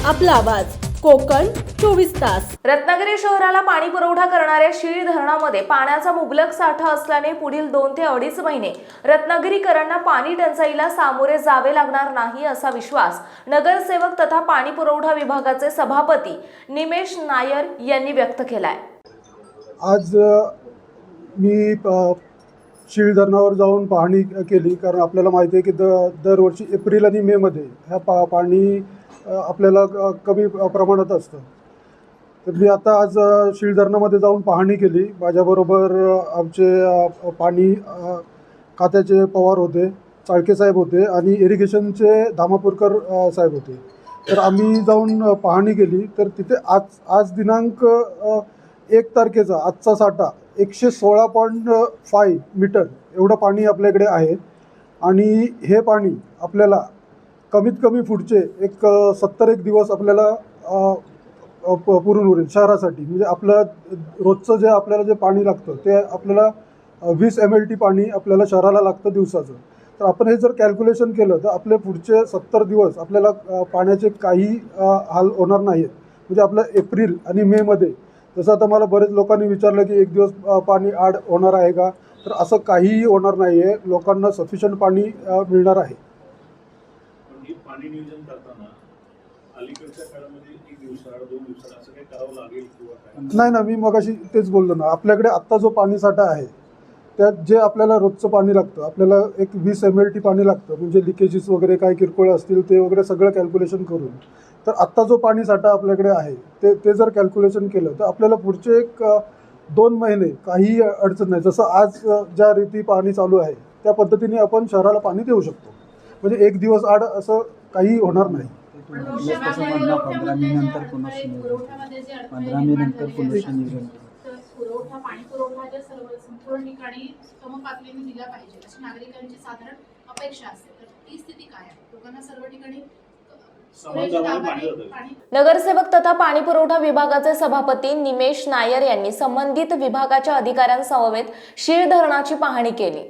आपला आवाज कोकण 24 तास। रत्नागिरी शहराला पाणी पुरवठा करणाऱ्या शीळ धरणामध्ये पाण्याचा मुबलक साठा असल्याने पुढील 2 ते 2.5 महिने रत्नागिरीकरांना पाणी टंचाईला सामोरे जावे लागणार नाही असा विश्वास नगरसेवक तथा पाणी पुरवठा विभागाचे सभापती निमेश नायर यांनी व्यक्त केलाय। आज मी शीळ धरणावर जाऊन पाहणी केली, कारण आपल्याला माहिती आहे की दरवर्षी एप्रिल आणि मे मध्ये ह्या पाणी आपल्याला कमी प्रमाणात असतं। तर मी आता आज शीळ धरणामध्ये जाऊन पाहणी केली। माझ्याबरोबर आमचे पाणी खात्याचे पवार होते, चाळके साहेब होते आणि इरिगेशनचे धामापूरकर साहेब होते। तर आम्ही जाऊन पाहणी केली, तर तिथे आज दिनांक 1 तारखेचा आजचा साठा 116.5 मीटर एवढं पाणी आपल्याकडे आहे। आणि हे पाणी आपल्याला कमीत कमी पुढचे 70 दिवस आपल्याला पुरून उरेल शहरासाठी। म्हणजे आपलं रोजचं जे आपल्याला जे पाणी लागतं ते आपल्याला 20 MLT पाणी आपल्याला शहराला लागतं दिवसाचं। तर आपण हे जर कॅल्क्युलेशन केलं तर आपले पुढचे 70 दिवस आपल्याला पाण्याचे काही हाल होणार नाही आहेत। म्हणजे आपलं एप्रिल आणि मेमध्ये जसं आता मला बरेच लोकांनी विचारलं की एक दिवस पाणी आड होणार आहे का, तर असं काहीही होणार नाही आहे। लोकांना सफिशियंट पाणी मिळणार आहे। पाणी नियोजन करताना अलीकडच्या काळामध्ये 1 दिवसाआड 2 दिवसाआड असं काही करावं लागेल किंवा काय? नाही ना, मी मगाशी तेच बोललो ना, आपल्याकडे आत्ता जो पाणी साठा आहे त्यात जे आपल्याला रोजचं पाणी लागतं, आपल्याला 20 MLT पाणी लागतं। म्हणजे लिकेजेस वगैरे काय किरकोळ असतील ते वगैरे सगळं कॅल्क्युलेशन करून, तर आत्ता जो पाणी साठा आपल्याकडे आहे ते जर कॅल्क्युलेशन केलं तर आपल्याला पुढचे 2 महिने काही अडचण नाही। जसं आज ज्या रीती पाणी चालू आहे त्या पद्धतीने आपण शहराला पाणी देऊ शकतो। म्हणजे 1 दिवस आड असं काही होणार नाही। 15 मे नंतर पुन्हा पाणी पुरवठा संपूर्ण ठिकाणी समपातळीने दिला पाहिजे अशी नागरिकांची साधारण अपेक्षा असते। तर ती स्थिती काय आहे? लोकांना सर्व ठिकाणी नगरसेवक तथा पाणी पुरवठा विभागाचे सभापती निमेश नायर यांनी संबंधित विभागाच्या अधिकाऱ्यांसमवेत शीळ धरणाची पाहणी केली।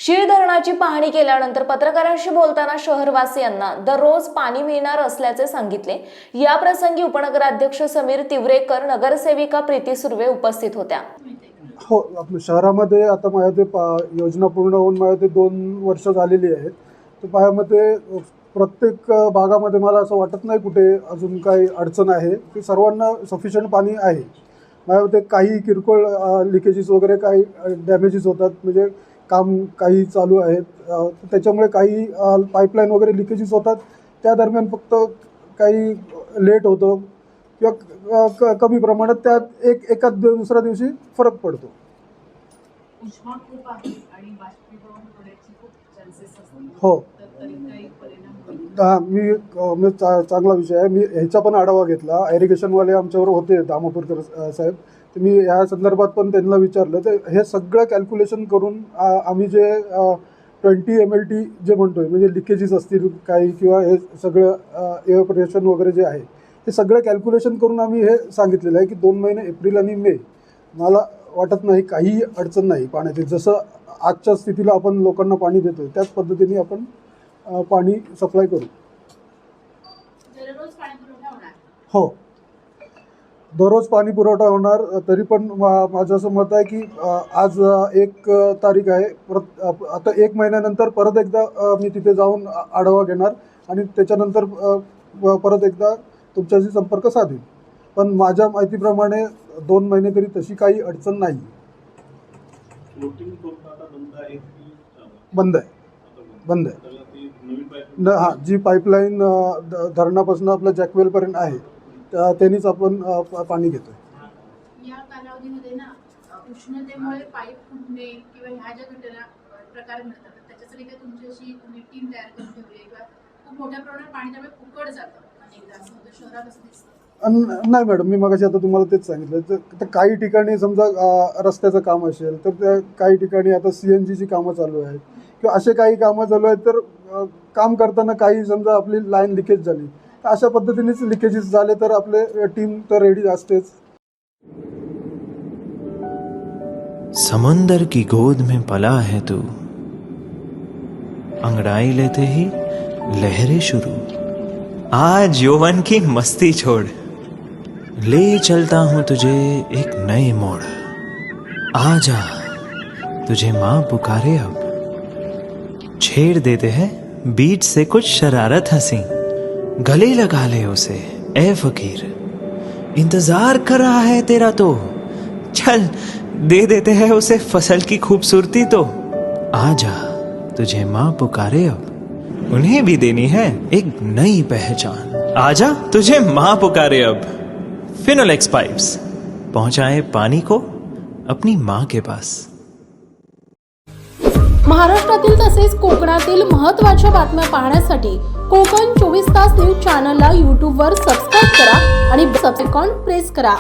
शीळ धरणाची पाहणी केल्यानंतर पत्रकारांशी बोलताना शहरवासियांना दररोज पाणी मिळणार असल्याचे सांगितले। या प्रसंगी उपनगराध्यक्ष समीर तिवरेकर, नगरसेविका प्रीती सुर्वे उपस्थित होत्या। हो, आपल्या शहरामध्ये आता माझ्या ते योजना पूर्ण होऊन माझ्या ते 2 वर्ष झालेली आहेत। तर माझ्यामध्ये प्रत्येक भागामध्ये मला असं वाटत नाही कुठे अजून काही अडचण आहे, की सर्वांना सफिशियंट पाणी आहे। माझ्यामध्ये काही किरकोळ लिकेजेस वगैरे काही डॅमेजेस होतात, म्हणजे काम काही चालू आहेत, त्याच्यामुळे काही पाईपलाईन वगैरे लिकेजेस होतात। त्या दरम्यान फक्त काही लेट होतं किंवा कमी प्रमाणात त्यात एका दुसऱ्या दिवशी फरक पडतो। उष्मा खूप आहे आणि बाष्पीभवन होण्याची खूप चान्सेस असतात। हो, तर तरी काही परिणाम मी चांगला विषय आहे। मी ह्याचा पण आढावा घेतला। इरिगेशनवाले आमच्यावर होते धामापूरकर साहेब, तर मी या संदर्भात पण त्यांना विचारलं। तर हे सगळं कॅल्क्युलेशन करून आम्ही जे 20 MLT जे म्हणतोय, म्हणजे लिकेजेस असतील काही किंवा हे सगळं एव्हपोरेशन वगैरे जे आहे हे सगळं कॅल्क्युलेशन करून आम्ही हे सांगितलेलं आहे की 2 महिने एप्रिल आणि मे मला वाटत नाही काही अडचण नाही पाण्याची। जसं आजच्या स्थितीला आपण लोकांना पाणी देतोय त्याच पद्धतीने आपण पाणी सप्लाय करू। दररोज पाणी पुरवठा होणार? हो, दररोज पाणी पुरवठा होणार। तरी पण माझं असं मत आहे की आज 1 तारीख आहे, आता 1 महिन्यानंतर परत एकदा मी तिथे जाऊन आढावा घेणार आणि त्याच्यानंतर परत एकदा तुमच्याशी संपर्क साधेन। पण माझ्या माहितीप्रमाणे 2 महिने तरी तशी काही अडचण नाही। बंद आहे। हां, जी पाईपलाईन धरणापासून आपल्या जॅकवेलपर्यंत आहे त्यांनीच आपण पाणी घेतोय। या कालावधीमध्ये ना उष्णतेमुळे पाईप फुटणे किंवा ह्या ज्या घटना प्रकार मिळतात. तर त्याच्यासाठी काही तुमची अशी तुम्ही टीम तयार करून ठेवली आहे किंवा खूप मोठ्या प्रमाणात पाणी त्यामुळे फुकट जातं अनेकदा असं होतं, शहरात असं दिसतं? नाही मॅडम, मी मगाशी आता तुम्हाला तेच सांगितलं. तर काही ठिकाणी समजा रस्त्याचं काम असेल तर त्या काही ठिकाणी आता CNGची कामं चालू आहेत किंवा असे काही कामं चालू आहेत, तर काम करताना काही समजा आपली लाईन लिकेज झाली तर अशा पद्धतीनेच लिकेजेस झाले तर आपले टीम तर रेडी असतेच. समुंदर की गोद में पला है तू, अंगड़ाई लेते ही लहरें शुरू, आज यौवन की मस्ती छोड़, ले चलता हूं तुझे एक नए मोड़, आजा तुझे मां पुकारे अब, छेड़ देते हैं बीच से कुछ शरारत हंसी, गले लगा ले उसे ए फकीर, इंतजार कर रहा है तेरा तो, चल दे देते हैं उसे फसल की खूबसूरती तो, आजा तुझे मां पुकारे अब, उन्हें भी देनी है एक नई पहचान, आजा तुझे मां पुकारे अब। फिनोलेक्स पाइप्स पहुंचाए पानी को अपनी मां के पास। महाराष्ट्रातील तसेच कोकणातील महत्त्वाच्या बातम्या पाहण्यासाठी कोकण 24 तास न्यूज चॅनलला यूट्यूबवर सबस्क्राईब करा आणि बेल आयकॉन प्रेस करा.